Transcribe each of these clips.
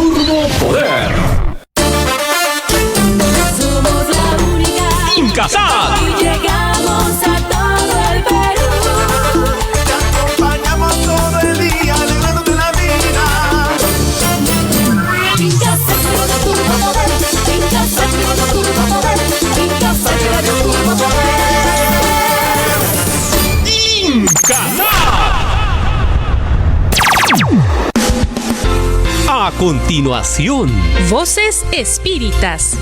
Turbo Poder. Somos la única. Incasat. Y llegamos a todo el Perú. Te acompañamos todo el día, alegrándote la vida. Incasat Radio Turbo Poder. Incasat Radio Turbo Poder. Incasat Radio Turbo Poder. Incasat. A continuación, Voces Espíritas.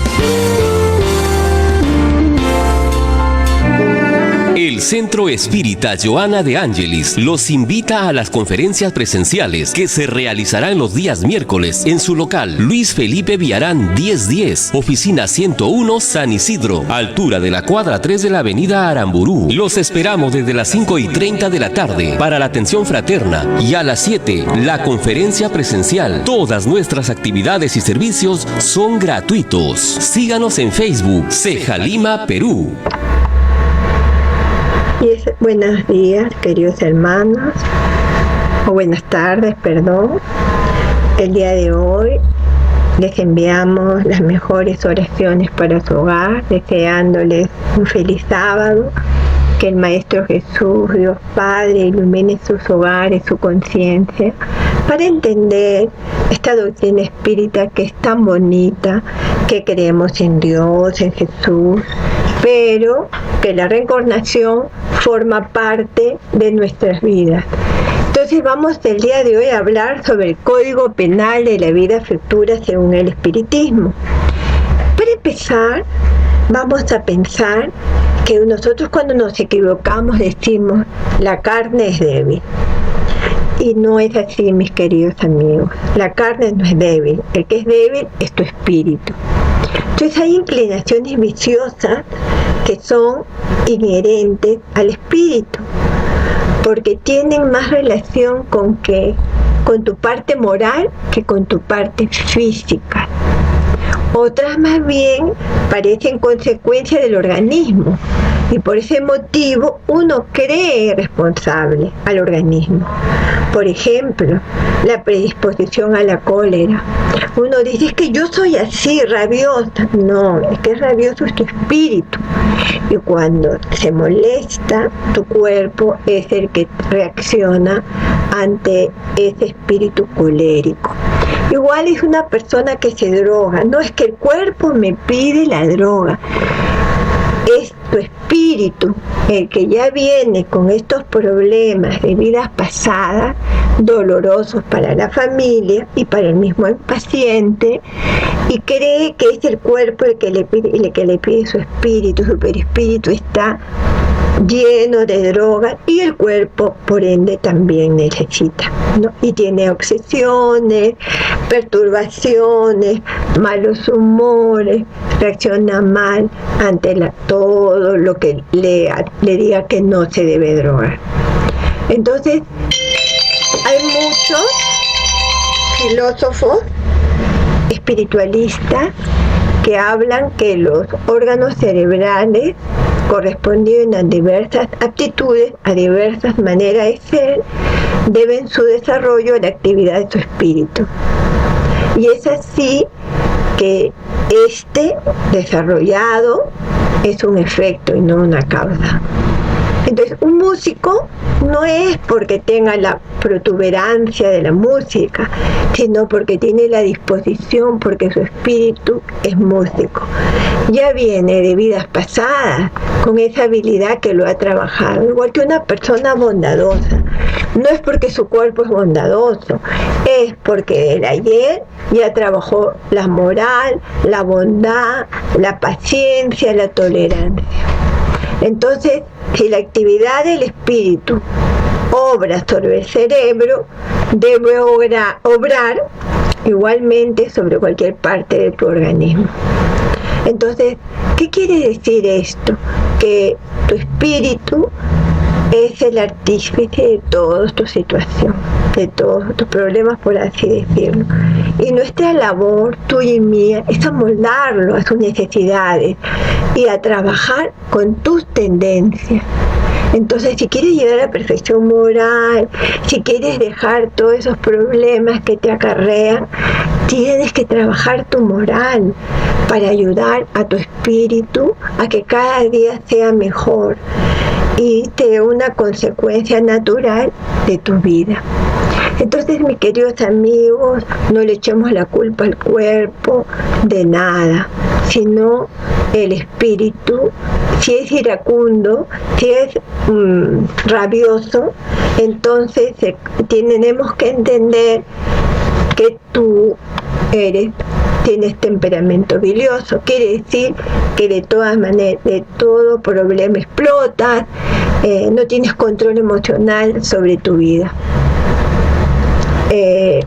el Centro Espírita Joana de Ángelis los invita a las conferencias presenciales que se realizarán los días miércoles en su local Luis Felipe Villarán 1010, oficina 101 San Isidro, altura de la cuadra 3 de la avenida Aramburú. Los esperamos desde las 5:30 de la tarde para la atención fraterna y a las 7 la conferencia presencial. Todas nuestras actividades y servicios son gratuitos. Síganos en Facebook, Ceja Lima, Perú. Buenos días, queridos hermanos, o buenas tardes, perdón. El día de hoy les enviamos las mejores oraciones para su hogar, deseándoles un feliz sábado, que el Maestro Jesús, Dios Padre, ilumine sus hogares, su conciencia, para entender esta doctrina espírita que es tan bonita, que creemos en Dios, en Jesús, pero que la reencarnación forma parte de nuestras vidas. Entonces vamos el día de hoy a hablar sobre el Código Penal de la Vida Futura según el Espiritismo. Para empezar, vamos a pensar que nosotros cuando nos equivocamos decimos la carne es débil. Y no es así, mis queridos amigos. La carne no es débil. El que es débil es tu espíritu. Entonces hay inclinaciones viciosas que son inherentes al espíritu, porque tienen más relación con tu parte moral que con tu parte física. Otras más bien parecen consecuencia del organismo, y por ese motivo uno cree responsable al organismo. Por ejemplo, la predisposición a la cólera. Uno dice, es que yo soy así, rabiosa. No, es que rabioso es tu espíritu. Y cuando se molesta, tu cuerpo es el que reacciona ante ese espíritu colérico. Igual es una persona que se droga. No es que el cuerpo me pide la droga. Es tu espíritu el que ya viene con estos problemas de vidas pasadas, dolorosos para la familia y para el mismo paciente, y cree que es el cuerpo el que le pide su espíritu. Su perispíritu está lleno de drogas y el cuerpo por ende también necesita, ¿no? Y tiene obsesiones, perturbaciones, malos humores, reacciona mal ante todo lo que le diga que no se debe drogar. Entonces hay muchos filósofos espiritualistas que hablan que los órganos cerebrales correspondiendo a diversas aptitudes, a diversas maneras de ser, deben su desarrollo a la actividad de su espíritu. Y es así que este desarrollado es un efecto y no una causa. Entonces, un músico no es porque tenga la protuberancia de la música, sino porque tiene la disposición, porque su espíritu es músico. Ya viene de vidas pasadas, con esa habilidad que lo ha trabajado. Igual que una persona bondadosa. No es porque su cuerpo es bondadoso, es porque el ayer ya trabajó la moral, la bondad, la paciencia, la tolerancia. Entonces, si la actividad del espíritu obra sobre el cerebro, debe obrar igualmente sobre cualquier parte de tu organismo. Entonces, ¿qué quiere decir esto? Que tu espíritu es el artífice de toda tu situación, de todos tus problemas, por así decirlo. Y nuestra labor, tuya y mía, es amoldarlo a sus necesidades y a trabajar con tus tendencias. Entonces, si quieres llegar a la perfección moral, si quieres dejar todos esos problemas que te acarrean, tienes que trabajar tu moral para ayudar a tu espíritu a que cada día sea mejor y te dé una consecuencia natural de tu vida. Entonces, mis queridos amigos, no le echemos la culpa al cuerpo de nada, sino el espíritu. Si es iracundo, si es rabioso, entonces tenemos que entender que tú tienes temperamento bilioso. Quiere decir que de todas maneras, de todo problema explotas, no tienes control emocional sobre tu vida.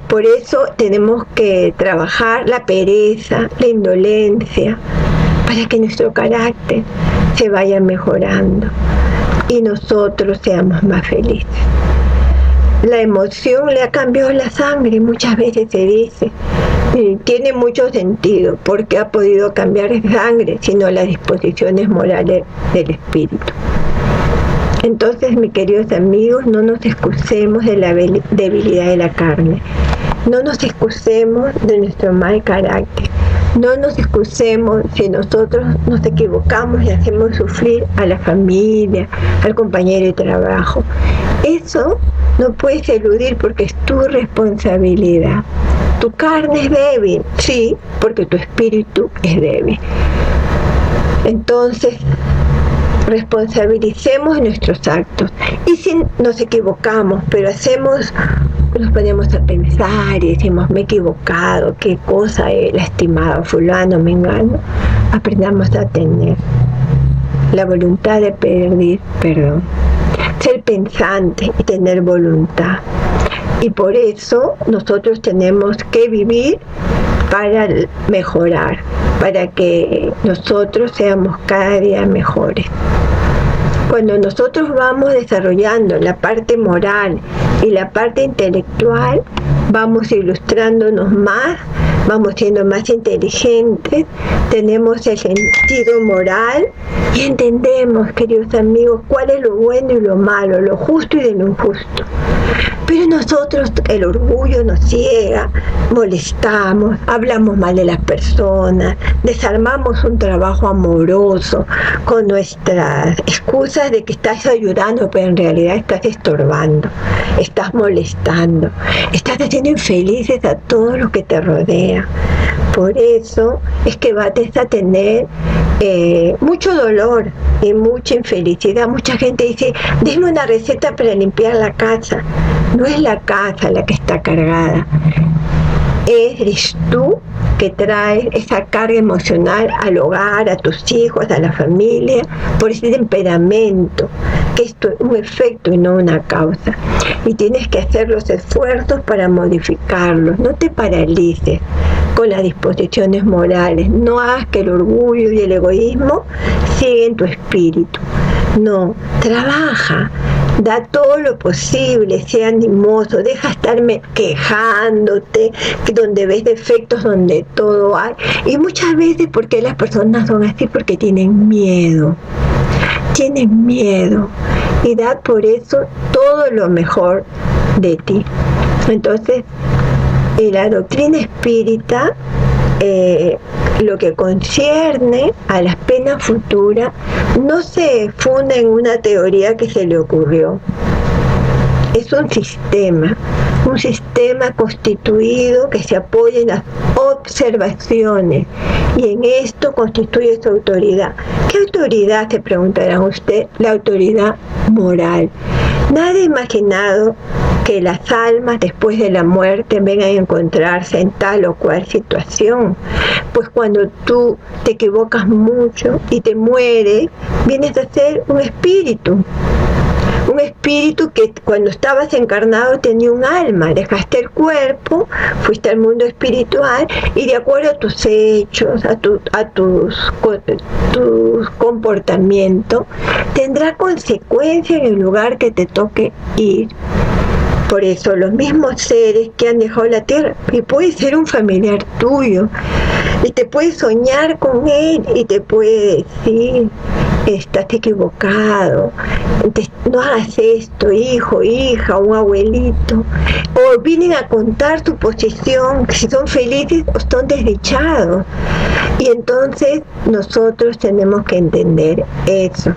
Por eso tenemos que trabajar la pereza, la indolencia, para que nuestro carácter se vaya mejorando y nosotros seamos más felices. La emoción le ha cambiado la sangre, muchas veces se dice, y tiene mucho sentido, porque ha podido cambiar la sangre, sino las disposiciones morales del espíritu. Entonces, mis queridos amigos, no nos excusemos de la debilidad de la carne, no nos excusemos de nuestro mal carácter, no nos excusemos si nosotros nos equivocamos y hacemos sufrir a la familia, al compañero de trabajo. Eso no puedes eludir porque es tu responsabilidad. Tu carne es débil, sí, porque tu espíritu es débil. Entonces, responsabilicemos nuestros actos. Y si nos equivocamos, pero nos ponemos a pensar y decimos, me he equivocado, qué cosa he lastimado a fulano, mengano, aprendamos a tener la voluntad de pedir perdón, ser pensante y tener voluntad. Y por eso nosotros tenemos que vivir para mejorar, para que nosotros seamos cada día mejores. Cuando nosotros vamos desarrollando la parte moral y la parte intelectual, vamos ilustrándonos más, vamos siendo más inteligentes, tenemos el sentido moral y entendemos, queridos amigos, cuál es lo bueno y lo malo, lo justo y de lo injusto. Pero nosotros, el orgullo nos ciega, molestamos, hablamos mal de las personas, desarmamos un trabajo amoroso con nuestras excusas de que estás ayudando, pero en realidad estás estorbando, estás molestando, estás haciendo infelices a todos los que te rodean. Por eso es que vas a tener mucho dolor y mucha infelicidad. Mucha gente dice, dime una receta para limpiar la casa. No es la casa la que está cargada, eres tú que traes esa carga emocional al hogar, a tus hijos, a la familia, por ese temperamento, que esto es un efecto y no una causa. Y tienes que hacer los esfuerzos para modificarlos, no te paralices con las disposiciones morales, no hagas que el orgullo y el egoísmo siguen tu espíritu. No, trabaja, da todo lo posible, sea animoso, deja estarme quejándote, donde ves defectos, donde todo hay. Y muchas veces, porque las personas son así, porque tienen miedo, y da por eso todo lo mejor de ti. Entonces, la doctrina espírita, lo que concierne a las penas futuras, no se funda en una teoría que se le ocurrió. Es un sistema constituido que se apoya en las observaciones, y en esto constituye su autoridad. ¿Qué autoridad?, se preguntarán usted. La autoridad moral. Nadie ha imaginado que las almas después de la muerte vengan a encontrarse en tal o cual situación. Pues cuando tú te equivocas mucho y te mueres, vienes a ser un espíritu que cuando estabas encarnado tenía un alma, dejaste el cuerpo, fuiste al mundo espiritual, y de acuerdo a tus hechos, a tus comportamientos, tendrá consecuencia en el lugar que te toque ir. Por eso los mismos seres que han dejado la tierra, y puede ser un familiar tuyo, y te puede soñar con él y te puede decir estás equivocado, no hagas esto, hijo, hija, un abuelito, o vienen a contar tu posición, si son felices o son desdichados. Y entonces nosotros tenemos que entender eso.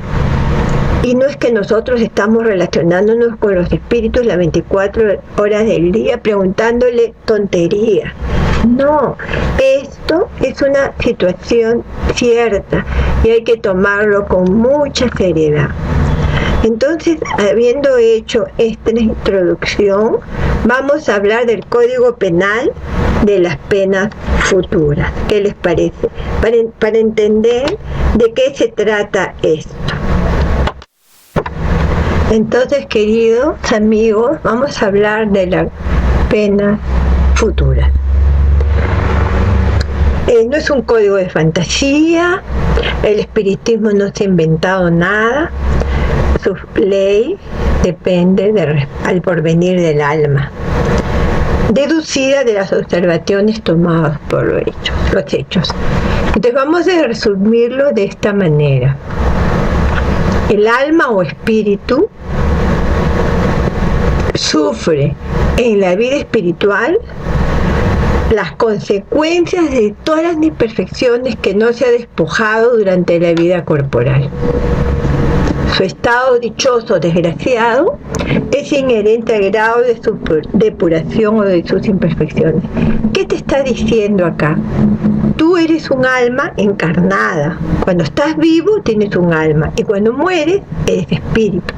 Y no es que nosotros estamos relacionándonos con los espíritus las 24 horas del día preguntándole tonterías. No, esto es una situación cierta y hay que tomarlo con mucha seriedad. Entonces, habiendo hecho esta introducción, vamos a hablar del Código Penal de las penas futuras. ¿Qué les parece? Para entender de qué se trata esto. Entonces, queridos amigos, vamos a hablar de las penas futuras. No es un código de fantasía, el espiritismo no se ha inventado nada, su ley depende al porvenir del alma, deducida de las observaciones tomadas por los hechos. Entonces vamos a resumirlo de esta manera. El alma o espíritu sufre en la vida espiritual las consecuencias de todas las imperfecciones que no se ha despojado durante la vida corporal. Su estado dichoso o desgraciado es inherente al grado de su depuración o de sus imperfecciones. ¿Qué te está diciendo acá? Tú eres un alma encarnada. Cuando estás vivo tienes un alma y cuando mueres eres espíritu.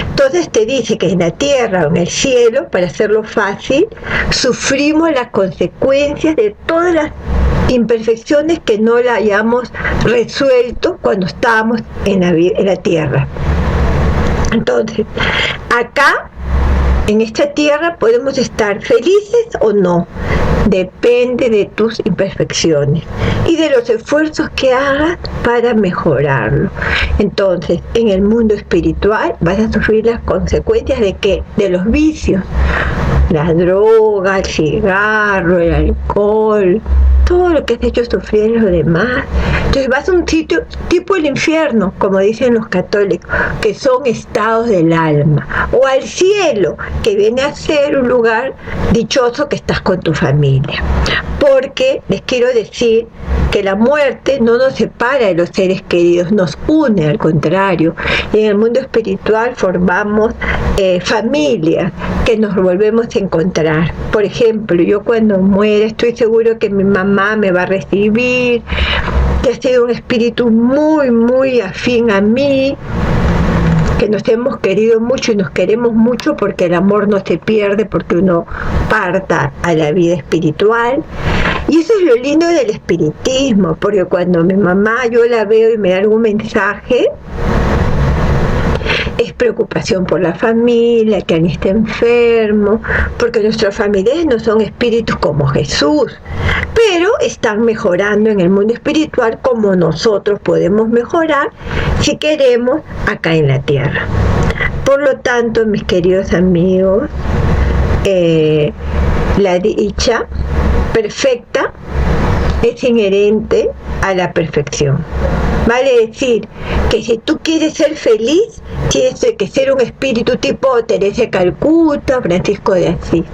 Entonces te dice que en la tierra o en el cielo, para hacerlo fácil, sufrimos las consecuencias de todas las imperfecciones que no la hayamos resuelto cuando estábamos en la tierra. Entonces, acá, en esta tierra, podemos estar felices o no. Depende de tus imperfecciones y de los esfuerzos que hagas para mejorarlo. Entonces, en el mundo espiritual vas a sufrir las consecuencias de ¿qué? De los vicios, la droga, el cigarro, el alcohol, todo lo que has hecho sufrir a los demás. Entonces vas a un sitio tipo el infierno, como dicen los católicos, que son estados del alma, o al cielo, que viene a ser un lugar dichoso que estás con tu familia. Porque les quiero decir que la muerte no nos separa de los seres queridos, nos une, al contrario. Y en el mundo espiritual formamos familias que nos volvemos a encontrar. Por ejemplo, yo cuando muera estoy seguro que mi mamá me va a recibir, que ha sido un espíritu muy, muy afín a mí, que nos hemos querido mucho y nos queremos mucho porque el amor no se pierde porque uno parta a la vida espiritual. Y eso es lo lindo del espiritismo, porque cuando mi mamá yo la veo y me da algún mensaje, es preocupación por la familia, que alguien esté enfermo, porque nuestros familiares no son espíritus como Jesús, pero están mejorando en el mundo espiritual como nosotros podemos mejorar si queremos acá en la tierra. Por lo tanto, mis queridos amigos, la dicha perfecta es inherente a la perfección. Vale decir que si tú quieres ser feliz, tienes que ser un espíritu tipo Teresa de Calcuta, Francisco de Asís.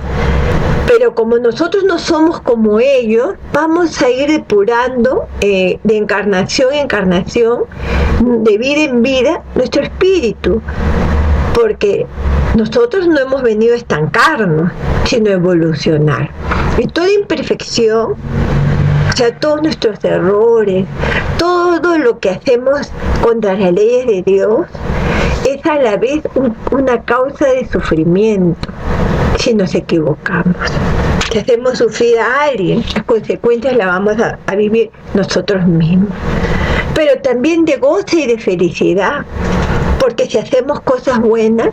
Pero como nosotros no somos como ellos, vamos a ir depurando de encarnación en encarnación, de vida en vida, nuestro espíritu. Porque nosotros no hemos venido a estancarnos, sino a evolucionar. Y toda imperfección, o sea, todos nuestros errores, todo lo que hacemos contra las leyes de Dios, es a la vez una causa de sufrimiento si nos equivocamos. Si hacemos sufrir a alguien, las consecuencias las vamos a vivir nosotros mismos. Pero también de goce y de felicidad, porque si hacemos cosas buenas,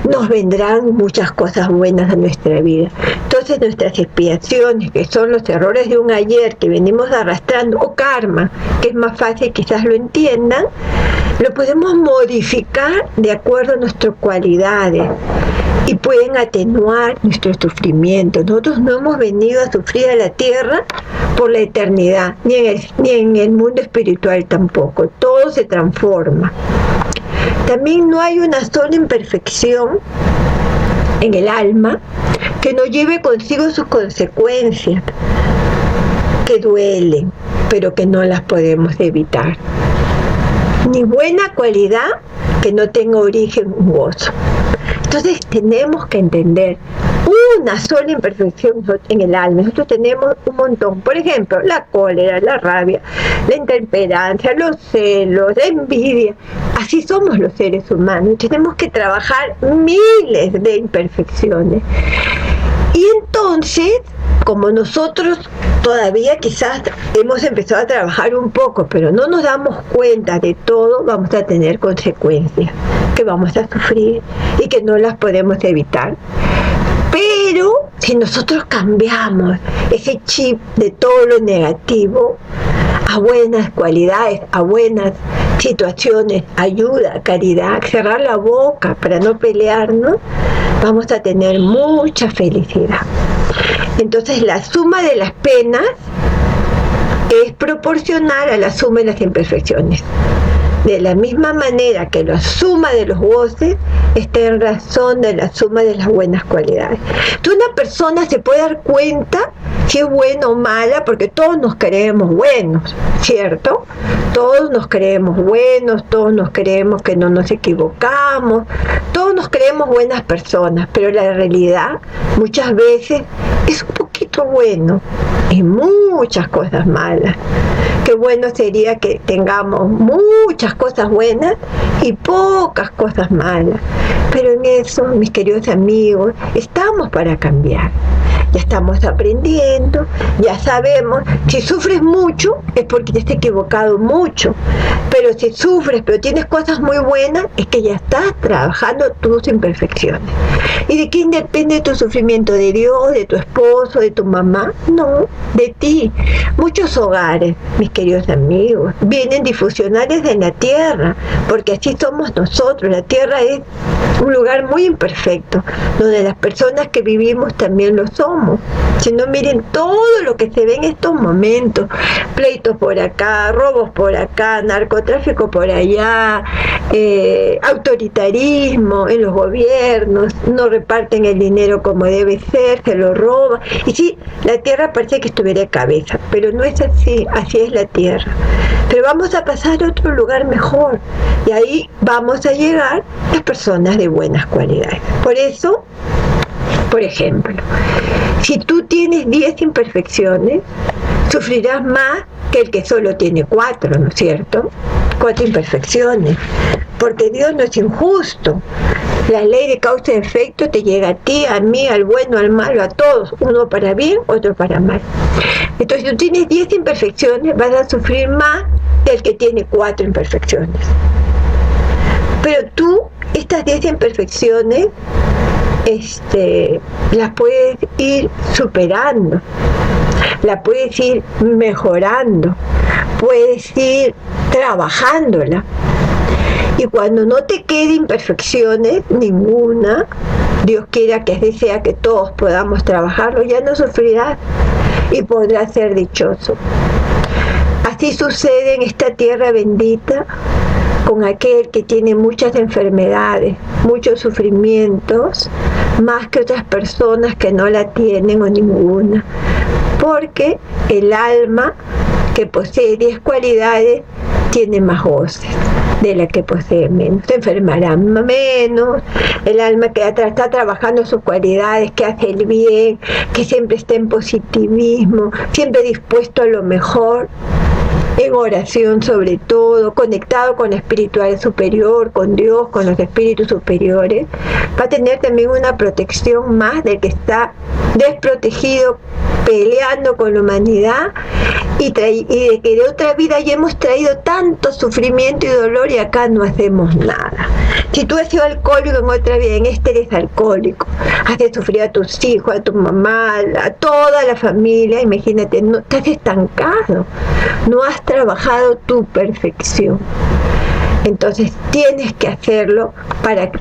nos vendrán muchas cosas buenas a nuestra vida. Entonces nuestras expiaciones, que son los errores de un ayer que venimos arrastrando, o karma, que es más fácil quizás lo entiendan, lo podemos modificar de acuerdo a nuestras cualidades. y pueden atenuar nuestro sufrimiento. Nosotros no hemos venido a sufrir a la tierra por la eternidad, ni en el mundo espiritual tampoco. Todo se transforma. También no hay una sola imperfección en el alma que no lleve consigo sus consecuencias, que duelen, pero que no las podemos evitar. Ni buena cualidad que no tenga origen gozo. Entonces tenemos que entender una sola imperfección en el alma. Nosotros tenemos un montón. Por ejemplo, la cólera, la rabia, la intemperancia, los celos, la envidia. Así somos los seres humanos. Tenemos que trabajar miles de imperfecciones. Y entonces, como nosotros todavía quizás hemos empezado a trabajar un poco, pero no nos damos cuenta de todo, vamos a tener consecuencias que vamos a sufrir y que no las podemos evitar. Pero si nosotros cambiamos ese chip de todo lo negativo a buenas cualidades, a buenas situaciones, ayuda, caridad, cerrar la boca para no pelearnos, vamos a tener mucha felicidad. Entonces la suma de las penas es proporcional a la suma de las imperfecciones. De la misma manera que la suma de los goces está en razón de la suma de las buenas cualidades. Entonces una persona se puede dar cuenta si es buena o mala, porque todos nos creemos buenos, ¿cierto? Todos nos creemos buenos, todos nos creemos que no nos equivocamos, todos nos creemos buenas personas, pero la realidad muchas veces es un poquito bueno y muchas cosas malas. Qué bueno sería que tengamos muchas cosas buenas y pocas cosas malas. Pero en eso, mis queridos amigos, estamos para cambiar. Ya estamos aprendiendo, ya sabemos. Si sufres mucho es porque te has equivocado mucho. Pero si sufres pero tienes cosas muy buenas, es que ya estás trabajando tus imperfecciones. ¿Y de quién depende tu sufrimiento? ¿De Dios, de tu esposo, de tu mamá? No, de ti. Muchos hogares, mis queridos amigos, vienen difusionarios de la tierra, porque así somos nosotros. La tierra es un lugar muy imperfecto, donde las personas que vivimos también lo somos. Si no, miren todo lo que se ve en estos momentos: pleitos por acá, robos por acá, narcotráfico por allá, autoritarismo en los gobiernos, no reparten el dinero como debe ser, se lo roban. Y sí, la tierra parece que estuviera de cabeza, pero no es así, así es la tierra. Pero vamos a pasar a otro lugar mejor, y ahí vamos a llegar las personas de buenas cualidades. Por eso, por ejemplo, si tú tienes 10 imperfecciones, sufrirás más que el que solo tiene 4, ¿no es cierto? 4 imperfecciones, porque Dios no es injusto. La ley de causa y efecto te llega a ti, a mí, al bueno, al malo, a todos, uno para bien, otro para mal. Entonces, si tú tienes 10 imperfecciones, vas a sufrir más del que tiene 4 imperfecciones. Pero tú, estas 10 imperfecciones, las puedes ir superando, las puedes ir mejorando, puedes ir trabajándola. Y cuando no te quede imperfecciones, ninguna, Dios quiera que así sea, que todos podamos trabajarlo, ya no sufrirás y podrás ser dichoso. Así sucede en esta tierra bendita con aquel que tiene muchas enfermedades, muchos sufrimientos, más que otras personas que no la tienen o ninguna. Porque el alma que posee 10 cualidades tiene más goces de la que posee menos. Se enfermará menos. El alma que está trabajando sus cualidades, que hace el bien, que siempre está en positivismo, siempre dispuesto a lo mejor, en oración sobre todo, conectado con la espiritual superior, con Dios, con los espíritus superiores, va a tener también una protección más del que está desprotegido, peleando con la humanidad, y de que de otra vida ya hemos traído tanto sufrimiento y dolor y acá no hacemos nada. Si tú has sido alcohólico en otra vida, en este eres alcohólico, haces sufrir a tus hijos, a tu mamá, a toda la familia, imagínate, no estás estancado, no has trabajado tu perfección. Entonces tienes que hacerlo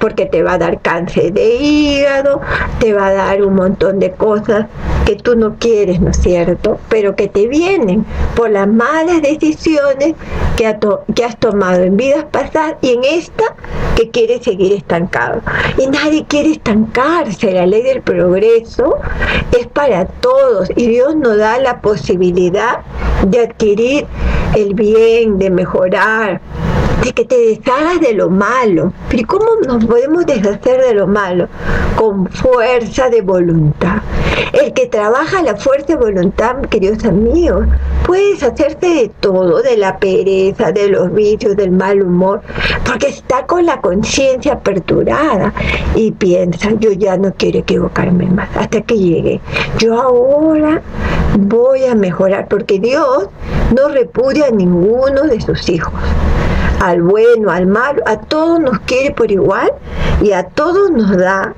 porque te va a dar cáncer de hígado, te va a dar un montón de cosas que tú no quieres, ¿no es cierto? Pero que te vienen por las malas decisiones que has tomado en vidas pasadas y en esta que quieres seguir estancado. Y nadie quiere estancarse. La ley del progreso es para todos y Dios nos da la posibilidad de adquirir el bien, de mejorar, de que te deshagas de lo malo. Pero ¿cómo nos podemos deshacer de lo malo? Con fuerza de voluntad. El que trabaja la fuerza de voluntad, queridos amigos, puede deshacerse de todo, de la pereza, de los vicios, del mal humor, porque está con la conciencia aperturada y piensa, yo ya no quiero equivocarme más, hasta que llegue. Yo ahora voy a mejorar, porque Dios no repudia a ninguno de sus hijos. Al bueno, al malo, a todos nos quiere por igual y a todos nos da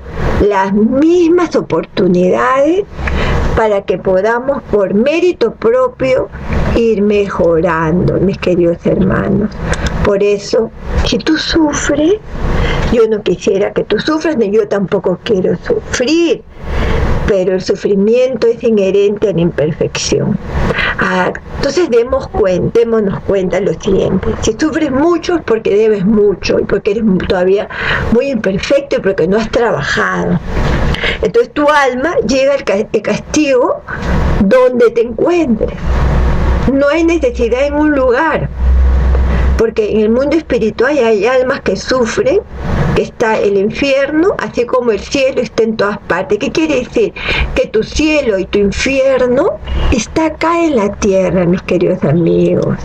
las mismas oportunidades para que podamos por mérito propio ir mejorando, mis queridos hermanos. Por eso, si tú sufres, yo no quisiera que tú sufras, ni yo tampoco quiero sufrir, pero el sufrimiento es inherente a la imperfección. Entonces démonos cuenta lo siguiente: si sufres mucho es porque debes mucho y porque eres todavía muy imperfecto y porque no has trabajado. Entonces tu alma llega al castigo donde te encuentres. No hay necesidad en un lugar, porque en el mundo espiritual hay almas que sufren, que está el infierno, así como el cielo está en todas partes. ¿Qué quiere decir? Que tu cielo y tu infierno está acá en la tierra, mis queridos amigos.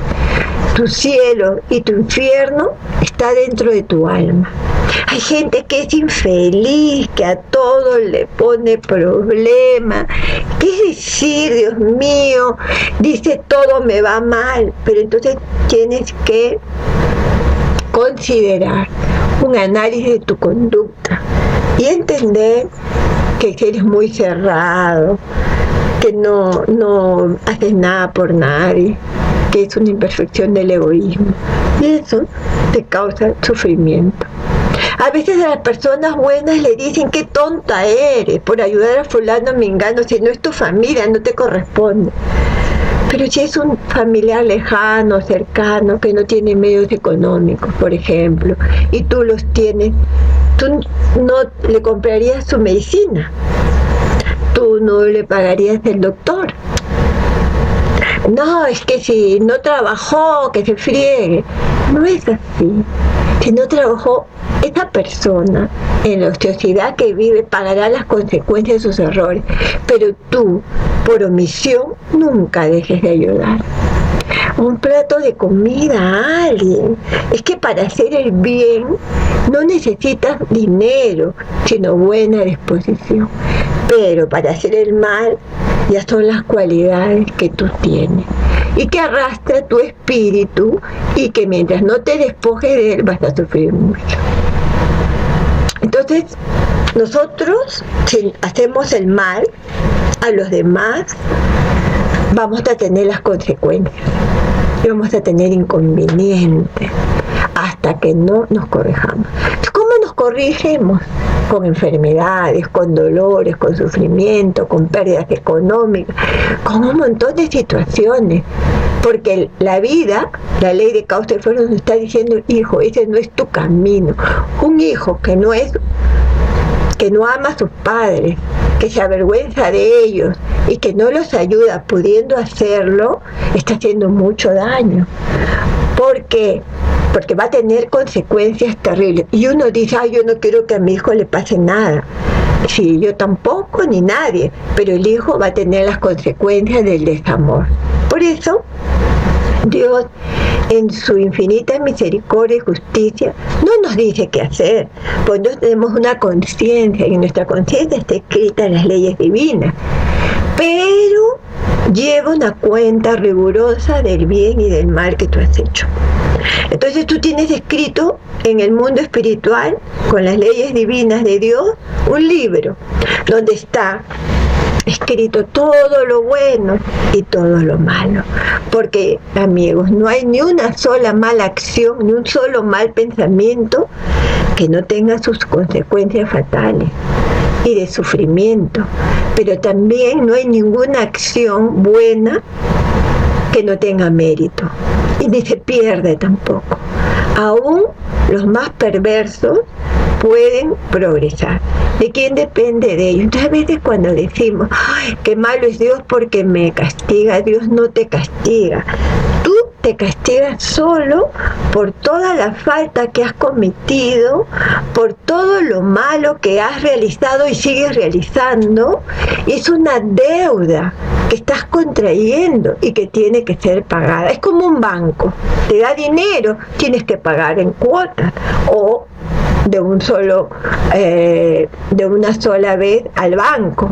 Tu cielo y tu infierno está dentro de tu alma. Hay gente que es infeliz, que a todo le pone problema. ¿Qué decir, Dios mío? Dice, todo me va mal. Pero entonces tienes que considerar un análisis de tu conducta y entender que eres muy cerrado, que no haces nada por nadie, que es una imperfección del egoísmo, y eso te causa sufrimiento. A veces a las personas buenas le dicen, qué tonta eres por ayudar a fulano mengano, si no es tu familia, no te corresponde. Pero si es un familiar lejano, cercano, que no tiene medios económicos, por ejemplo, y tú los tienes, tú no le comprarías su medicina, tú no le pagarías el doctor. No, es que si no trabajó, que se friegue. No es así. Si no trabajó, esa persona en la ociosidad que vive pagará las consecuencias de sus errores. Pero tú, por omisión, nunca dejes de ayudar. Un plato de comida a alguien. Es que para hacer el bien no necesitas dinero, sino buena disposición. Pero para hacer el mal ya son las cualidades que tú tienes y que arrastra tu espíritu, y que mientras no te despojes de él vas a sufrir mucho. Entonces, nosotros, si hacemos el mal a los demás, vamos a tener las consecuencias y vamos a tener inconvenientes hasta que no nos corrijamos. ¿Cómo nos corrigemos? Con enfermedades, con dolores, con sufrimiento, con pérdidas económicas, con un montón de situaciones. Porque la vida, la ley de causa y efecto, nos está diciendo, hijo, ese no es tu camino. Un hijo que no ama a sus padres, que se avergüenza de ellos y que no los ayuda pudiendo hacerlo, está haciendo mucho daño. ¿Por qué? Porque va a tener consecuencias terribles. Y uno dice, yo no quiero que a mi hijo le pase nada. Sí, yo tampoco, ni nadie. Pero el hijo va a tener las consecuencias del desamor. Por eso, Dios, en su infinita misericordia y justicia, no nos dice qué hacer, pues nosotros tenemos una conciencia, y en nuestra conciencia está escrita en las leyes divinas, pero lleva una cuenta rigurosa del bien y del mal que tú has hecho. Entonces tú tienes escrito en el mundo espiritual, con las leyes divinas de Dios, un libro donde está escrito todo lo bueno y todo lo malo. Porque, amigos, no hay ni una sola mala acción, ni un solo mal pensamiento que no tenga sus consecuencias fatales y de sufrimiento. Pero también no hay ninguna acción buena que no tenga mérito y ni se pierde tampoco. Aún los más perversos pueden progresar. ¿De quién depende de ellos? Entonces, a veces cuando decimos, ¡ay, qué malo es Dios porque me castiga! Dios no te castiga. Tú te castigas solo por toda la falta que has cometido, por todo lo malo que has realizado y sigues realizando. Es una deuda que estás contrayendo y que tiene que ser pagada. Es como un banco, te da dinero, tienes que pagar en cuotas o de una sola vez al banco.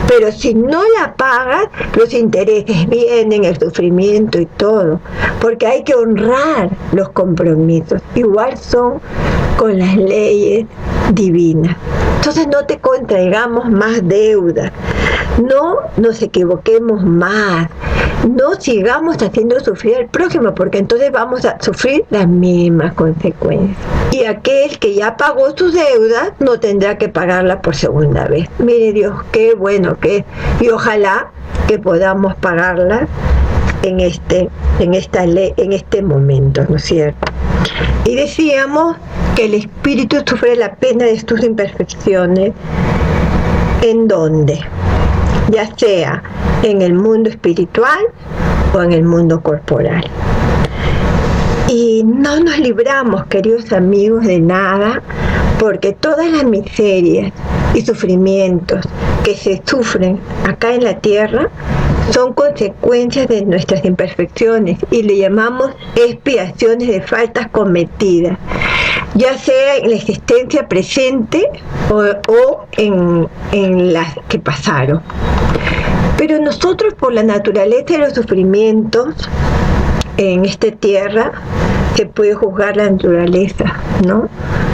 Pero si no la pagas, los intereses vienen, el sufrimiento y todo, porque hay que honrar los compromisos. Igual son con las leyes divinas. Entonces no te contraigamos más deuda, no nos equivoquemos más, no sigamos haciendo sufrir al prójimo, porque entonces vamos a sufrir las mismas consecuencias. Y aquel que ya pagó sus deudas no tendrá que pagarla por segunda vez. Mire Dios, qué bueno que es. Y ojalá que podamos pagarla en este momento, ¿no es cierto? Y decíamos que el espíritu sufre la pena de sus imperfecciones. ¿En dónde? Ya sea en el mundo espiritual o en el mundo corporal. Y no nos libramos, queridos amigos, de nada, porque todas las miserias y sufrimientos que se sufren acá en la tierra son consecuencias de nuestras imperfecciones y le llamamos expiaciones de faltas cometidas, ya sea en la existencia presente o en las que pasaron. Pero nosotros, por la naturaleza de los sufrimientos en esta tierra, se puede juzgar la naturaleza, ¿no?,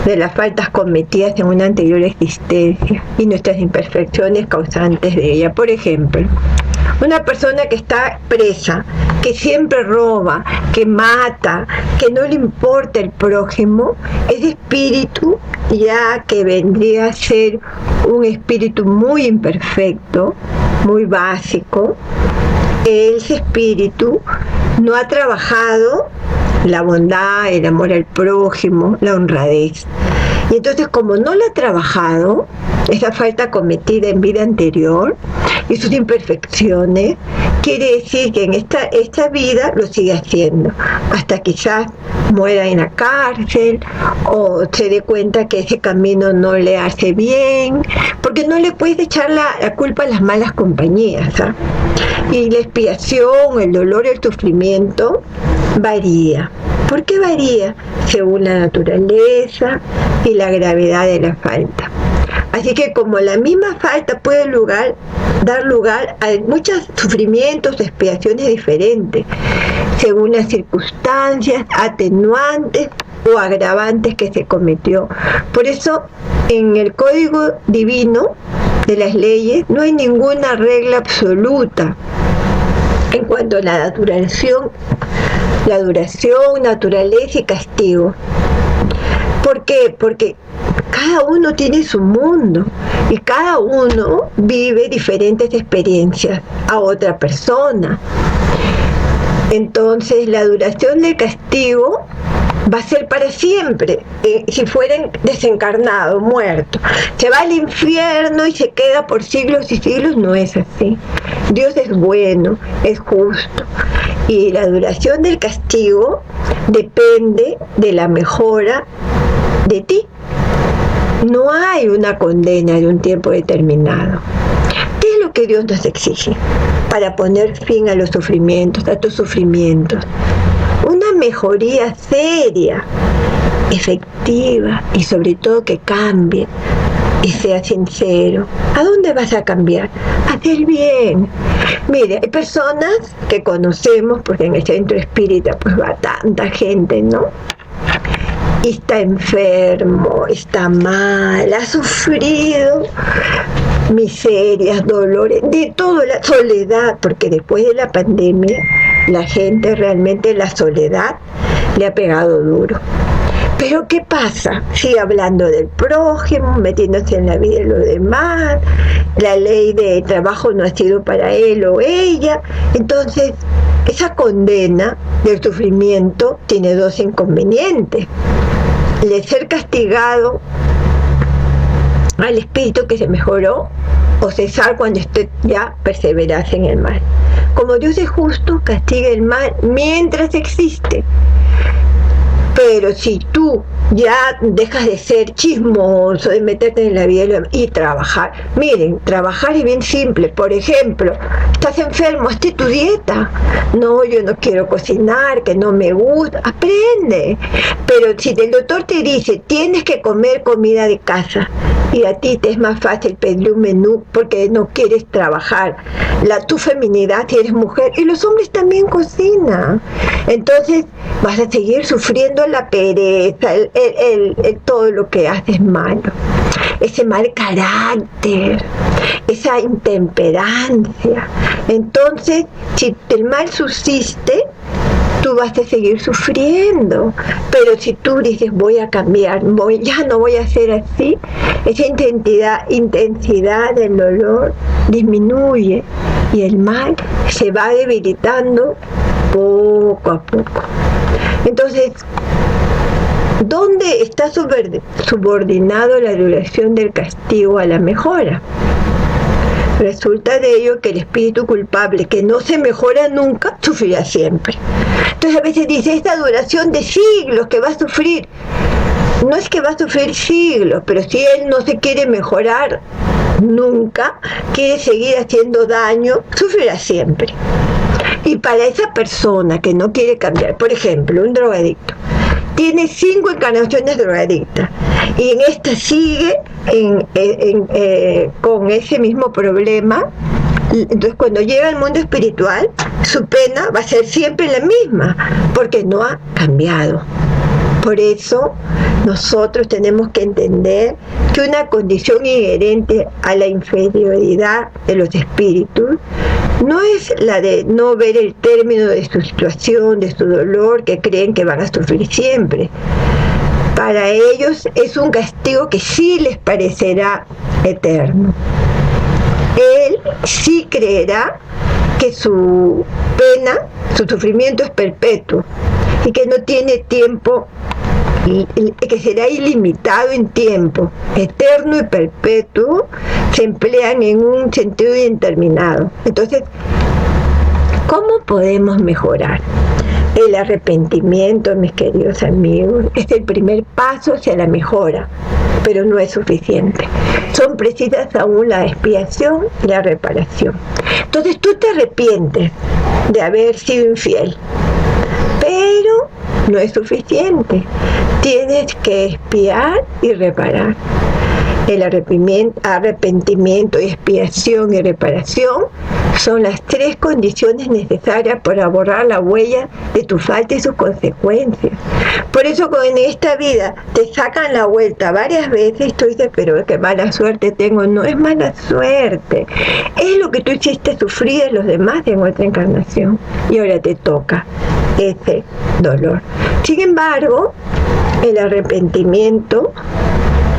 de las faltas cometidas en una anterior existencia y nuestras imperfecciones causantes de ella. Por ejemplo, una persona que está presa, que siempre roba, que mata, que no le importa el prójimo, ese espíritu, ya que vendría a ser un espíritu muy imperfecto, muy básico, ese espíritu no ha trabajado la bondad, el amor al prójimo, la honradez. Y entonces, como no la ha trabajado, esa falta cometida en vida anterior y sus imperfecciones, quiere decir que en esta vida lo sigue haciendo, hasta quizás muera en la cárcel o se dé cuenta que ese camino no le hace bien, porque no le puedes echar la culpa a las malas compañías, ¿eh? Y la expiación, el dolor, el sufrimiento varía. ¿Por qué varía? Según la naturaleza y la gravedad de la falta. Así que como la misma falta puede dar lugar a muchos sufrimientos, expiaciones diferentes, según las circunstancias, atenuantes o agravantes que se cometió. Por eso, en el código divino de las leyes no hay ninguna regla absoluta en cuanto a la duración, naturaleza y castigo. ¿Por qué? Porque cada uno tiene su mundo y cada uno vive diferentes experiencias a otra persona. Entonces, la duración del castigo va a ser para siempre. Si fueren desencarnados, muertos, se va al infierno y se queda por siglos y siglos. No es así. Dios es bueno, es justo, y la duración del castigo depende de la mejora de ti. No hay una condena de un tiempo determinado. ¿Qué es lo que Dios nos exige para poner fin a los sufrimientos, a tus sufrimientos? Una mejoría seria, efectiva y sobre todo que cambie y sea sincero. ¿A dónde vas a cambiar? Hacia el bien. Mire, hay personas que conocemos, porque en el centro espírita pues va tanta gente, ¿no? Y está enfermo, está mal, ha sufrido miserias, dolores, de todo, la soledad, porque después de la pandemia la gente realmente la soledad le ha pegado duro. Pero ¿qué pasa? Sigue hablando del prójimo, metiéndose en la vida de los demás, la ley de trabajo no ha sido para él o ella. Entonces, esa condena del sufrimiento tiene dos inconvenientes. El de ser castigado al espíritu que se mejoró, o cesar cuando usted ya perseverase en el mal. Como Dios es justo, castiga el mal mientras existe. Pero si tú ya dejas de ser chismoso, de meterte en la vida y trabajar, miren, trabajar es bien simple. Por ejemplo, estás enfermo, hazte tu dieta. No, yo no quiero cocinar, que no me gusta, aprende. Pero si el doctor te dice, tienes que comer comida de casa, y a ti te es más fácil pedir un menú porque no quieres trabajar, tu feminidad, si eres mujer, y los hombres también cocinan, entonces vas a seguir sufriendo la pereza, todo lo que haces malo, ese mal carácter, esa intemperancia. Entonces, si el mal subsiste, tú vas a seguir sufriendo. Pero si tú dices, voy a cambiar, ya no voy a ser así, esa intensidad del dolor disminuye y el mal se va debilitando poco a poco. Entonces, ¿dónde está subordinado la duración del castigo a la mejora? Resulta de ello que el espíritu culpable, que no se mejora nunca, sufrirá siempre. Entonces a veces dice, esta duración de siglos que va a sufrir. No es que va a sufrir siglos, pero si él no se quiere mejorar nunca, quiere seguir haciendo daño, sufrirá siempre. Y para esa persona que no quiere cambiar, por ejemplo, un drogadicto, tiene 5 encarnaciones drogadictas y en esta sigue con ese mismo problema. Entonces cuando llega al mundo espiritual, su pena va a ser siempre la misma, porque no ha cambiado. Por eso nosotros tenemos que entender que una condición inherente a la inferioridad de los espíritus no es la de no ver el término de su situación, de su dolor, que creen que van a sufrir siempre. Para ellos es un castigo que sí les parecerá eterno. Él sí creerá que su pena, su sufrimiento es perpetuo y que no tiene tiempo, y que será ilimitado en tiempo. Eterno y perpetuo se emplean en un sentido indeterminado. Entonces, ¿cómo podemos mejorar? El arrepentimiento, mis queridos amigos, es el primer paso hacia la mejora, pero no es suficiente. Son precisas aún la expiación y la reparación. Entonces tú te arrepientes de haber sido infiel, pero no es suficiente. Tienes que expiar y reparar. El arrepentimiento, expiación y reparación son las 3 condiciones necesarias para borrar la huella de tu falta y sus consecuencias. Por eso cuando en esta vida te sacan la vuelta varias veces, tú dices, pero qué mala suerte tengo. No es mala suerte, es lo que tú hiciste sufrir a los demás en otra encarnación y ahora te toca ese dolor. Sin embargo, el arrepentimiento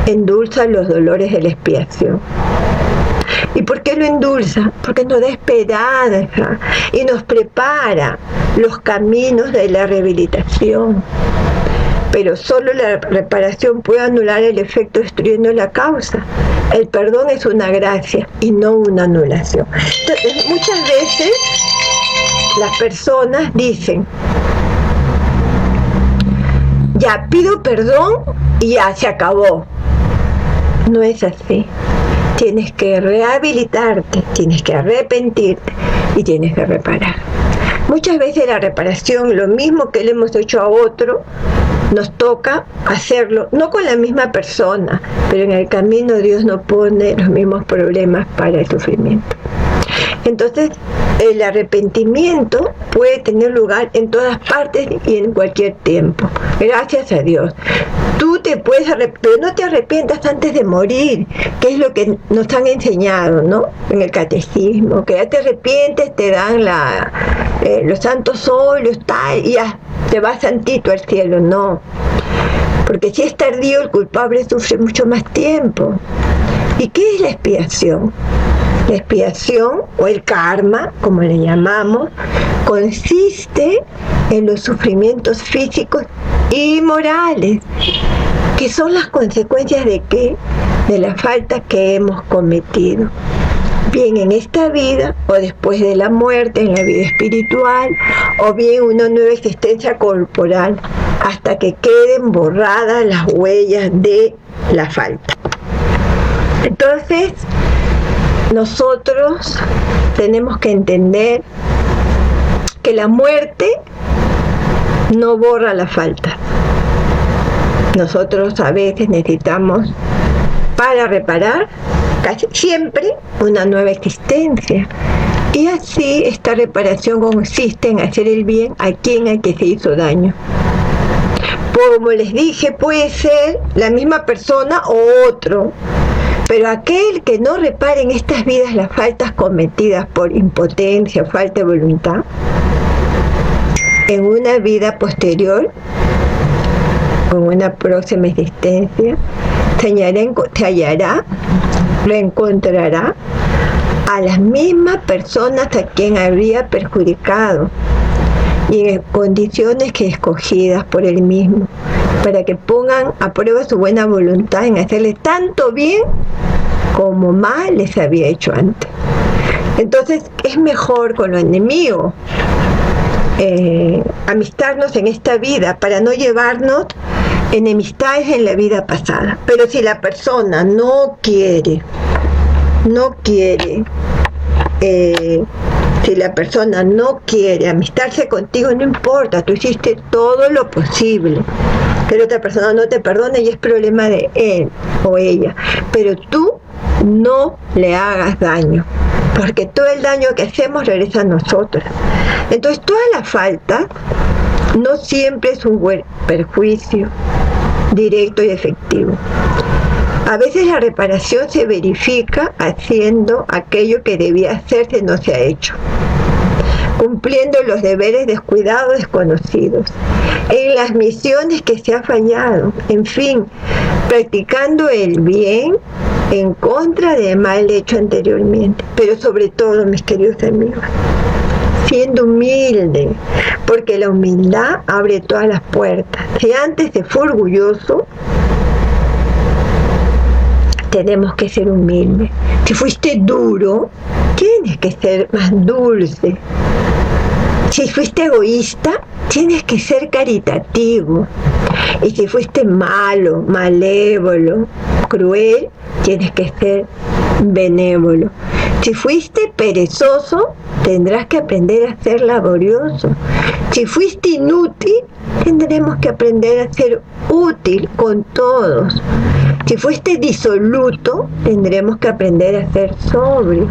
endulza los dolores de la expiación. ¿Y por qué lo endulza? Porque nos da esperanza y nos prepara los caminos de la rehabilitación. Pero solo la reparación puede anular el efecto destruyendo la causa. El perdón es una gracia y no una anulación. Entonces, muchas veces las personas dicen, ya pido perdón y ya se acabó. No es así. Tienes que rehabilitarte, tienes que arrepentirte y tienes que reparar. Muchas veces la reparación, lo mismo que le hemos hecho a otro, nos toca hacerlo, no con la misma persona, pero en el camino Dios no pone los mismos problemas para el sufrimiento. Entonces, el arrepentimiento puede tener lugar en todas partes y en cualquier tiempo. Gracias a Dios. Tú te puedes arrepentir, pero no te arrepientas antes de morir, que es lo que nos han enseñado, ¿no? En el catecismo, que ya te arrepientes, te dan los santos óleos, tal, y ya te vas santito al cielo. No, porque si es tardío, el culpable sufre mucho más tiempo. ¿Y qué es la expiación? La expiación, o el karma, como le llamamos, consiste en los sufrimientos físicos y morales, que son las consecuencias de ¿qué? De la falta que hemos cometido, bien en esta vida o después de la muerte, en la vida espiritual, o bien una nueva existencia corporal, hasta que queden borradas las huellas de la falta. Entonces, nosotros tenemos que entender que la muerte no borra la falta. Nosotros a veces necesitamos, para reparar, casi siempre una nueva existencia. Y así esta reparación consiste en hacer el bien a quien se hizo daño. Como les dije, puede ser la misma persona o otro. Pero aquel que no repare en estas vidas las faltas cometidas por impotencia o falta de voluntad, en una vida posterior, en una próxima existencia, reencontrará a las mismas personas a quien habría perjudicado y en condiciones que escogidas por él mismo, para que pongan a prueba su buena voluntad en hacerle tanto bien como mal les había hecho antes. Entonces es mejor con los enemigos amistarnos en esta vida para no llevarnos enemistades en la vida pasada. Pero si la persona no quiere, si la persona no quiere amistarse contigo, no importa, tú hiciste todo lo posible. Que la otra persona no te perdone y es problema de él o ella. Pero tú no le hagas daño, porque todo el daño que hacemos regresa a nosotros. Entonces, toda la falta no siempre es un buen perjuicio directo y efectivo. A veces la reparación se verifica haciendo aquello que debía hacerse y no se ha hecho, cumpliendo los deberes descuidados, desconocidos, en las misiones que se ha fallado, en fin, practicando el bien en contra del mal hecho anteriormente. Pero sobre todo, mis queridos amigos, siendo humilde, porque la humildad abre todas las puertas. Si antes se fue orgulloso, tenemos que ser humildes. Si fuiste duro, tienes que ser más dulce. Si fuiste egoísta, tienes que ser caritativo. Y si fuiste malo, malévolo, cruel, tienes que ser benévolo. Si fuiste perezoso, tendrás que aprender a ser laborioso. Si fuiste inútil, tendremos que aprender a ser útil con todos. Si fuiste disoluto, tendremos que aprender a ser sobrio.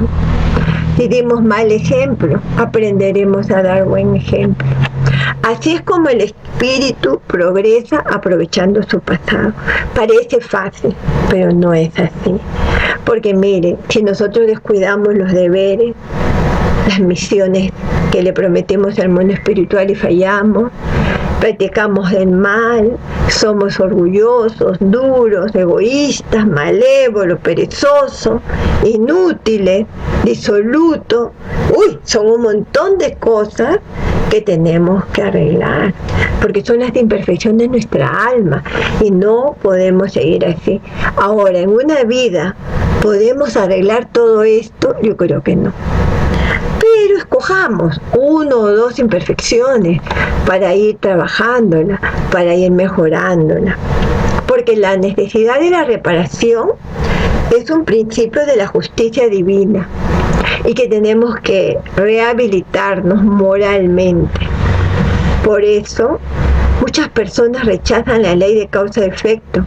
Si dimos mal ejemplo, aprenderemos a dar buen ejemplo. Así es como el espíritu progresa aprovechando su pasado. Parece fácil, pero no es así. Porque miren, si nosotros descuidamos los deberes, las misiones que le prometemos al mundo espiritual y fallamos, practicamos el mal, somos orgullosos, duros, egoístas, malévolos, perezosos, inútiles, disolutos. Son un montón de cosas que tenemos que arreglar, porque son las imperfecciones de nuestra alma y no podemos seguir así. Ahora, en una vida, ¿podemos arreglar todo esto? Yo creo que no. Pero escojamos 1 o 2 imperfecciones para ir trabajándola, para ir mejorándola. Porque la necesidad de la reparación es un principio de la justicia divina y que tenemos que rehabilitarnos moralmente. Por eso, muchas personas rechazan la ley de causa-efecto.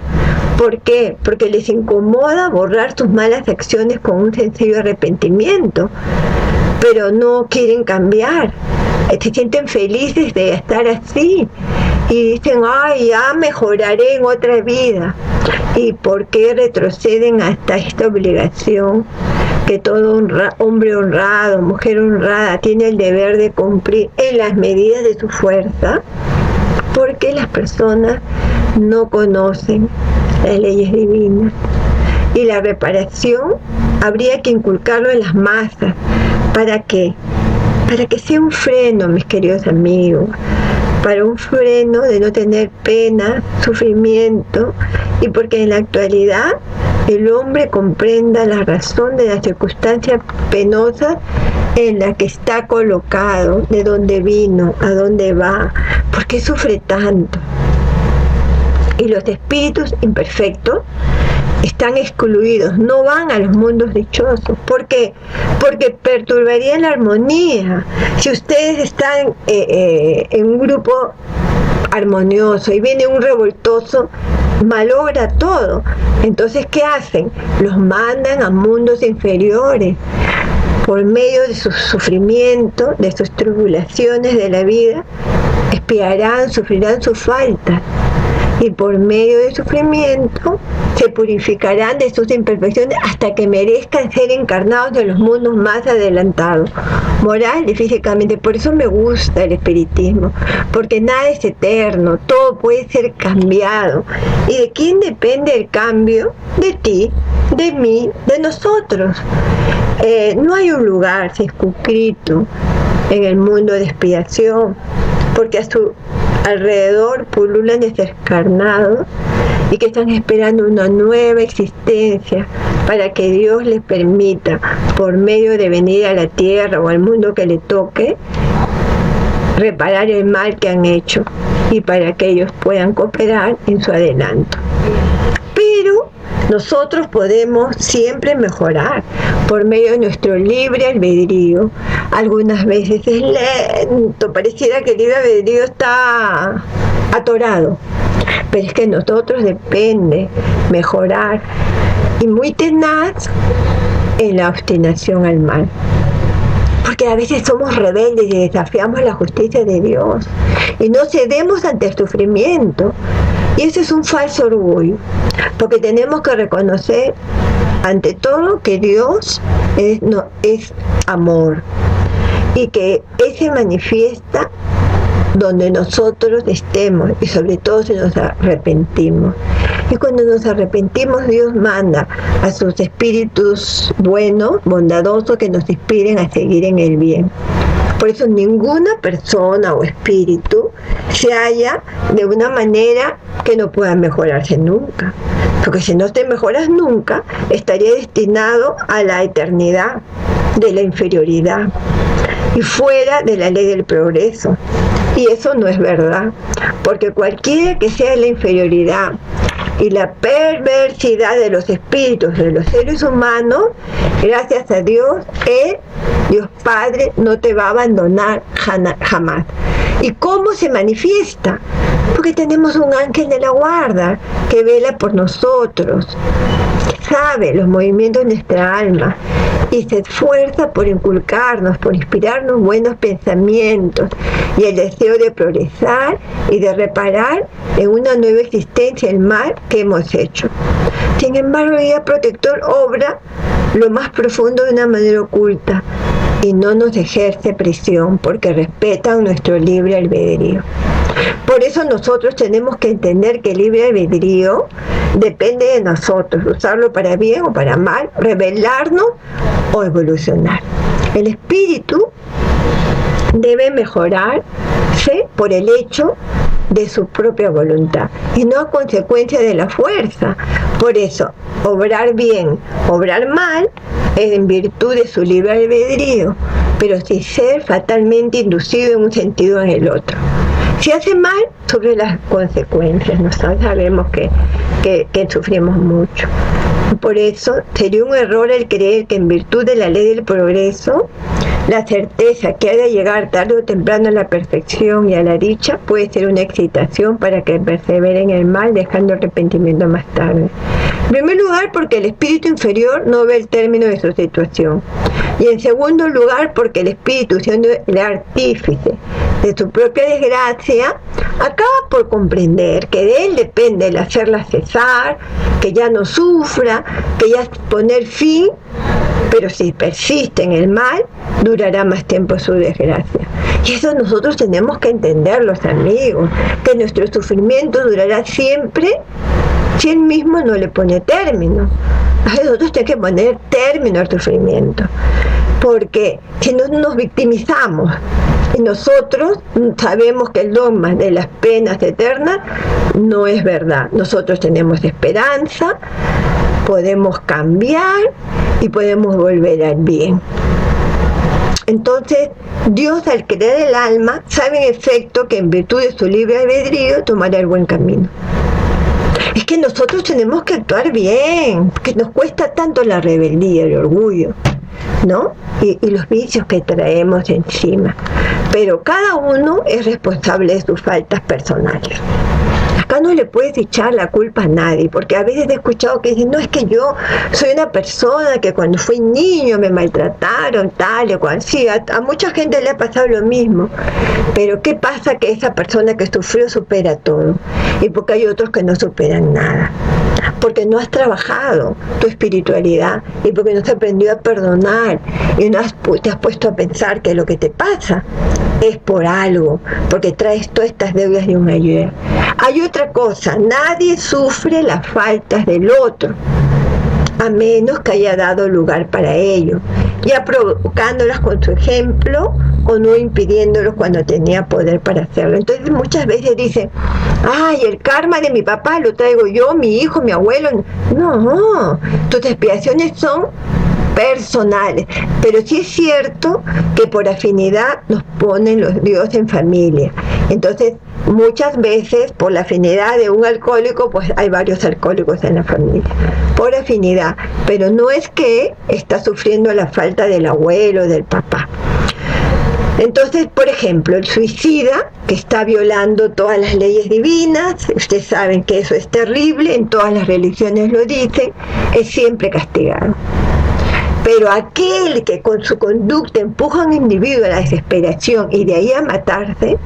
¿Por qué? Porque les incomoda borrar sus malas acciones con un sencillo arrepentimiento. pero no quieren cambiar. Se sienten felices de estar así y dicen, ay, ya mejoraré en otra vida. ¿Y por qué retroceden hasta esta obligación que todo hombre honrado, mujer honrada tiene el deber de cumplir en las medidas de su fuerza? Porque las personas no conocen las leyes divinas. Y la reparación habría que inculcarlo en las masas. ¿Para qué? Para que sea un freno, mis queridos amigos, para un freno de no tener pena, sufrimiento, y porque en la actualidad el hombre comprenda la razón de las circunstancias penosas en la que está colocado, de dónde vino, a dónde va, por qué sufre tanto. Y los espíritus imperfectos están excluidos, no van a los mundos dichosos. ¿Por qué? Porque perturbarían la armonía. Si ustedes están en un grupo armonioso y viene un revoltoso, malogra todo. Entonces, ¿qué hacen? Los mandan a mundos inferiores. Por medio de su sufrimiento, de sus tribulaciones de la vida, expiarán, sufrirán sus faltas. Y por medio del sufrimiento se purificarán de sus imperfecciones hasta que merezcan ser encarnados de los mundos más adelantados, moral y físicamente. Por eso me gusta el espiritismo, porque nada es eterno, todo puede ser cambiado. ¿Y de quién depende el cambio? De ti, de mí, de nosotros. No hay un lugar circunscrito en el mundo de expiación, porque a su alrededor pululan desencarnados y que están esperando una nueva existencia para que Dios les permita, por medio de venir a la tierra o al mundo que le toque, reparar el mal que han hecho y para que ellos puedan cooperar en su adelanto. Pero nosotros podemos siempre mejorar por medio de nuestro libre albedrío. Algunas veces es lento, pareciera que el libre albedrío está atorado, pero es que nosotros depende mejorar y muy tenaz en la obstinación al mal. Porque a veces somos rebeldes y desafiamos la justicia de Dios y no cedemos ante el sufrimiento. Y eso es un falso orgullo, porque tenemos que reconocer ante todo que Dios es amor y que Él se manifiesta donde nosotros estemos y sobre todo si nos arrepentimos. Y cuando nos arrepentimos, Dios manda a sus espíritus buenos, bondadosos, que nos inspiren a seguir en el bien. Por eso ninguna persona o espíritu se halla de una manera que no pueda mejorarse nunca. Porque si no te mejoras nunca, estaría destinado a la eternidad de la inferioridad y fuera de la ley del progreso. Y eso no es verdad, porque cualquiera que sea la inferioridad y la perversidad de los espíritus de los seres humanos, gracias a Dios, Dios Padre, no te va a abandonar jamás. ¿Y cómo se manifiesta? Porque tenemos un ángel de la guarda que vela por nosotros, sabe los movimientos de nuestra alma y se esfuerza por inculcarnos, por inspirarnos buenos pensamientos y el deseo de progresar y de reparar en una nueva existencia el mal que hemos hecho. Sin embargo, el guía protector obra lo más profundo de una manera oculta y no nos ejerce presión porque respetan nuestro libre albedrío. Por eso nosotros tenemos que entender que el libre albedrío depende de nosotros, usarlo para bien o para mal, rebelarnos o evolucionar. El espíritu debe mejorarse por el hecho de su propia voluntad y no a consecuencia de la fuerza. Por eso, obrar bien, obrar mal es en virtud de su libre albedrío, pero sin ser fatalmente inducido en un sentido o en el otro. Si hace mal, sufre las consecuencias. Nosotros sabemos que sufrimos mucho. Por eso sería un error el creer que en virtud de la ley del progreso La certeza que ha de llegar tarde o temprano a la perfección y a la dicha puede ser una excitación para que persevere en el mal, dejando arrepentimiento más tarde. En primer lugar, porque el espíritu inferior no ve el término de su situación. Y en segundo lugar, porque el espíritu, siendo el artífice de su propia desgracia, acaba por comprender que de él depende el hacerla cesar, que ya no sufra, que ya poner fin, pero si persiste en el mal, durará más tiempo su desgracia. Y eso nosotros tenemos que entenderlo, amigos, que nuestro sufrimiento durará siempre si él mismo no le pone término. Nosotros tenemos que poner término al sufrimiento, porque si no nos victimizamos y nosotros sabemos que el dogma de las penas eternas no es verdad. Nosotros tenemos esperanza, podemos cambiar y podemos volver al bien. Entonces, Dios, al crear el alma, sabe en efecto que en virtud de su libre albedrío tomará el buen camino. Es que nosotros tenemos que actuar bien, porque nos cuesta tanto la rebeldía, el orgullo, ¿no? Y los vicios que traemos encima. Pero cada uno es responsable de sus faltas personales. Acá no le puedes echar la culpa a nadie, porque a veces he escuchado que dicen, no, es que yo soy una persona que cuando fui niño me maltrataron, tal o cual. Sí, a mucha gente le ha pasado lo mismo, pero ¿qué pasa? Que esa persona que sufrió supera todo, y porque hay otros que no superan nada, porque no has trabajado tu espiritualidad, y porque no has aprendido a perdonar, y no te has puesto a pensar que lo que te pasa es por algo, porque traes todas estas deudas de un ayer. Hay otra cosa, nadie sufre las faltas del otro, a menos que haya dado lugar para ello, ya provocándolas con su ejemplo o no impidiéndolos cuando tenía poder para hacerlo. Entonces muchas veces dicen, ay, el karma de mi papá lo traigo yo, mi hijo, mi abuelo. No, tus expiaciones son personales, pero sí es cierto que por afinidad nos ponen los dioses en familia. Entonces muchas veces por la afinidad de un alcohólico, pues hay varios alcohólicos en la familia, por afinidad, pero no es que está sufriendo la falta del abuelo, del papá. Entonces, por ejemplo, el suicida, que está violando todas las leyes divinas, ustedes saben que eso es terrible, en todas las religiones lo dicen, es siempre castigado. Pero aquel que con su conducta empuja a un individuo a la desesperación y de ahí a matarse,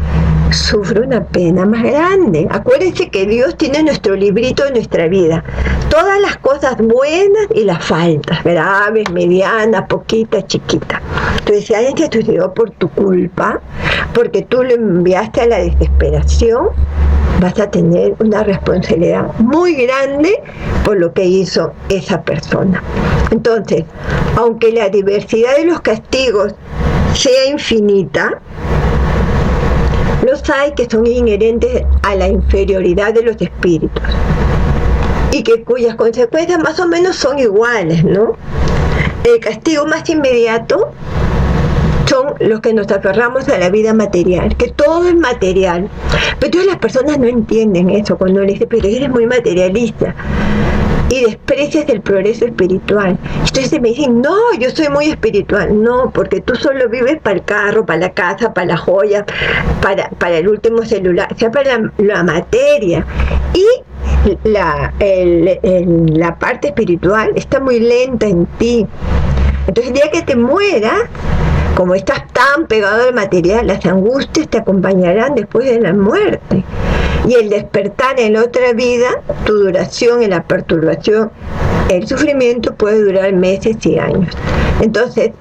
sufre una pena más grande. Acuérdense que Dios tiene nuestro librito de nuestra vida, todas las cosas buenas y las faltas, graves, medianas, poquitas, chiquitas. Entonces, si alguien se suicidó por tu culpa, porque tú lo enviaste a la desesperación, vas a tener una responsabilidad muy grande por lo que hizo esa persona. Entonces, aunque la diversidad de los castigos sea infinita, los hay que son inherentes a la inferioridad de los espíritus y que cuyas consecuencias más o menos son iguales, ¿no? El castigo más inmediato son los que nos aferramos a la vida material, que todo es material. Pero todas las personas no entienden eso cuando le dicen, pero eres muy materialista y desprecias el progreso espiritual. Entonces me dicen, no, yo soy muy espiritual. No, porque tú solo vives para el carro, para la casa, para la joya, para el último celular, o sea, para la materia. Y la parte espiritual está muy lenta en ti. Entonces el día que te mueras, como estás tan pegado al material, las angustias te acompañarán después de la muerte. Y el despertar en otra vida, tu duración en la perturbación, el sufrimiento puede durar meses y años. Entonces,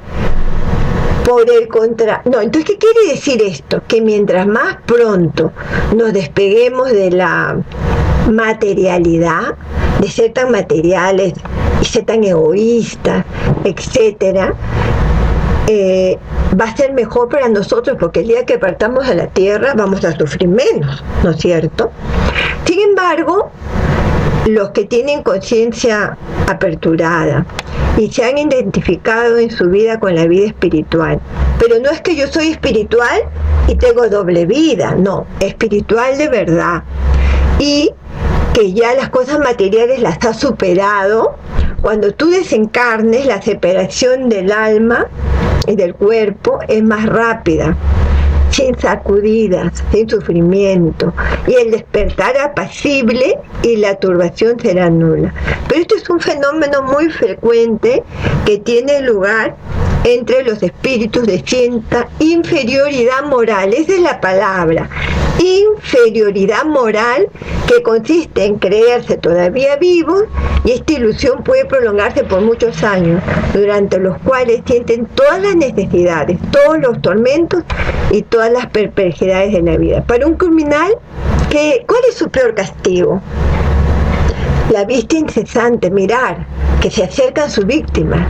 entonces, ¿qué quiere decir esto? Que mientras más pronto nos despeguemos de la materialidad, de ser tan materiales y ser tan egoístas, etcétera, va a ser mejor para nosotros, porque el día que partamos a la tierra vamos a sufrir menos, ¿no es cierto? Sin embargo, los que tienen conciencia aperturada y se han identificado en su vida con la vida espiritual, pero no es que yo soy espiritual y tengo doble vida, no, espiritual de verdad, y que ya las cosas materiales las has superado. Cuando tú desencarnes, la separación del alma y del cuerpo es más rápida, sin sacudidas, sin sufrimiento, y el despertar apacible y la turbación será nula. Pero esto es un fenómeno muy frecuente que tiene lugar entre los espíritus de cierta inferioridad moral. Esa es la palabra, inferioridad moral, que consiste en creerse todavía vivos, y esta ilusión puede prolongarse por muchos años, durante los cuales sienten todas las necesidades, todos los tormentos y todas las perplejidades de la vida. Para un criminal, ¿cuál es su peor castigo? La vista incesante, mirar que se acerca a su víctima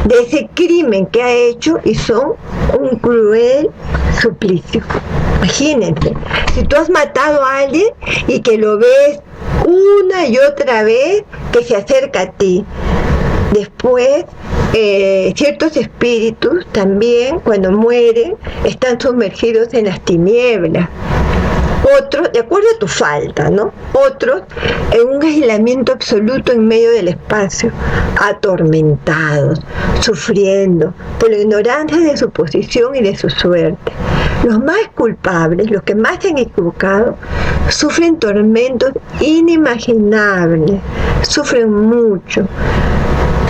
de ese crimen que ha hecho, y son un cruel suplicio. Imagínense, si tú has matado a alguien y que lo ves una y otra vez que se acerca a ti. Después, ciertos espíritus también, cuando mueren, están sumergidos en las tinieblas. Otros, de acuerdo a tu falta, ¿no? Otros en un aislamiento absoluto en medio del espacio, atormentados, sufriendo por la ignorancia de su posición y de su suerte. Los más culpables, los que más se han equivocado, sufren tormentos inimaginables, sufren mucho,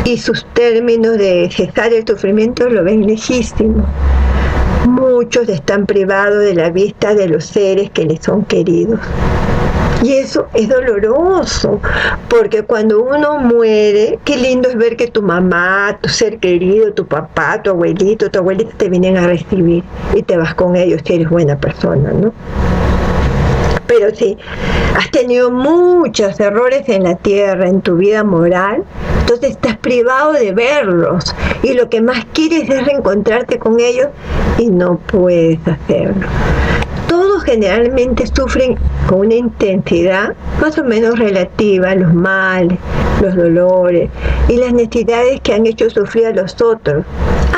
y sus términos de cesar el sufrimiento lo ven lejísimos. Muchos están privados de la vista de los seres que les son queridos. Y eso es doloroso, porque cuando uno muere, qué lindo es ver que tu mamá, tu ser querido, tu papá, tu abuelito, tu abuelita te vienen a recibir y te vas con ellos si eres buena persona, ¿no? Pero si has tenido muchos errores en la tierra, en tu vida moral, entonces estás privado de verlos, y lo que más quieres es reencontrarte con ellos y no puedes hacerlo. Todos generalmente sufren con una intensidad más o menos relativa los males, los dolores y las necesidades que han hecho sufrir a los otros,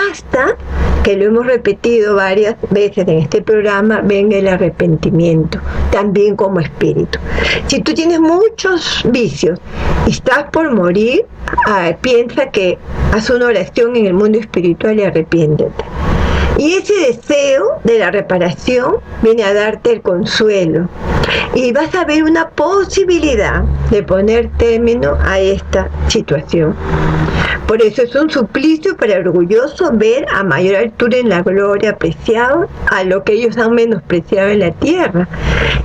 hasta que lo hemos repetido varias veces en este programa, venga el arrepentimiento, también como espíritu. Si tú tienes muchos vicios y estás por morir, piensa que haz una oración en el mundo espiritual y arrepiéntete. Y ese deseo de la reparación viene a darte el consuelo, y vas a ver una posibilidad de poner término a esta situación. Por eso es un suplicio para el orgulloso ver a mayor altura en la gloria apreciado a lo que ellos han menospreciado en la tierra.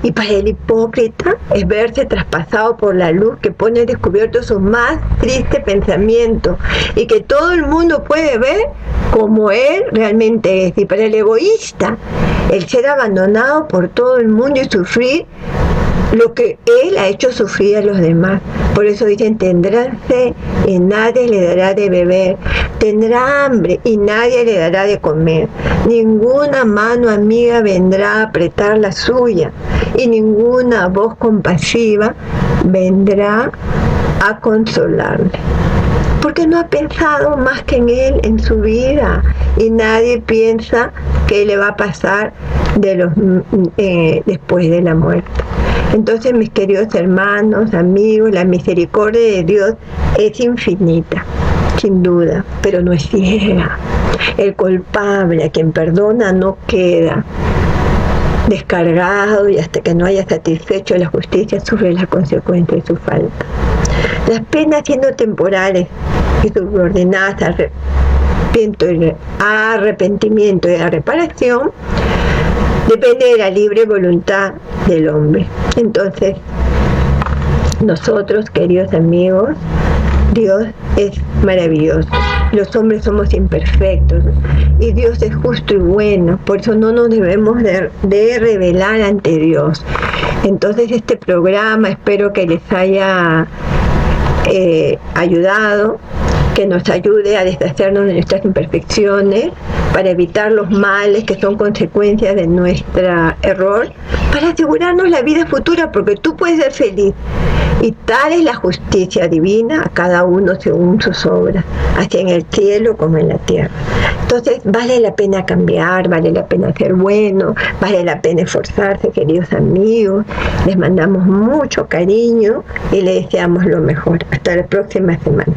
Y para el hipócrita es verse traspasado por la luz que pone al descubierto sus más tristes pensamientos, y que todo el mundo puede ver como él realmente es. Y para el egoísta, el ser abandonado por todo el mundo y sufrir lo que él ha hecho sufrir a los demás. Por eso dicen, tendrán sed y nadie le dará de beber, tendrá hambre y nadie le dará de comer, ninguna mano amiga vendrá a apretar la suya, y ninguna voz compasiva vendrá a consolarle, porque no ha pensado más que en él, en su vida, y nadie piensa qué le va a pasar después de la muerte. Entonces, mis queridos hermanos, amigos, la misericordia de Dios es infinita, sin duda, pero no es ciega. El culpable, a quien perdona, no queda descargado, y hasta que no haya satisfecho la justicia, sufre las consecuencias de su falta. Las penas, siendo temporales y subordinadas al arrepentimiento y la reparación, depende de la libre voluntad del hombre. Entonces, nosotros, queridos amigos, Dios es maravilloso. Los hombres somos imperfectos y Dios es justo y bueno. Por eso no nos debemos de rebelar ante Dios. Entonces, este programa espero que les haya ayudado, que nos ayude a deshacernos de nuestras imperfecciones, para evitar los males que son consecuencias de nuestro error, para asegurarnos la vida futura, porque tú puedes ser feliz. Y tal es la justicia divina a cada uno según sus obras, así en el cielo como en la tierra. Entonces vale la pena cambiar, vale la pena ser bueno, vale la pena esforzarse, queridos amigos. Les mandamos mucho cariño y les deseamos lo mejor. Hasta la próxima semana.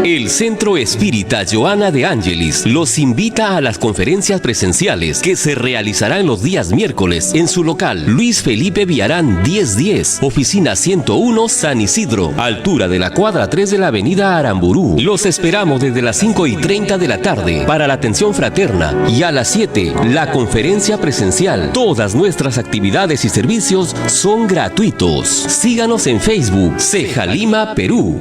El Centro Espírita Joana de Ángelis los invita a las conferencias presenciales que se realizarán los días miércoles en su local Luis Felipe Villarán 1010, oficina 101 San Isidro, altura de la cuadra 3 de la avenida Aramburú. Los esperamos desde las 5:30 de la tarde para la atención fraterna y a las 7 la conferencia presencial. Todas nuestras actividades y servicios son gratuitos. Síganos en Facebook, Ceja Lima, Perú.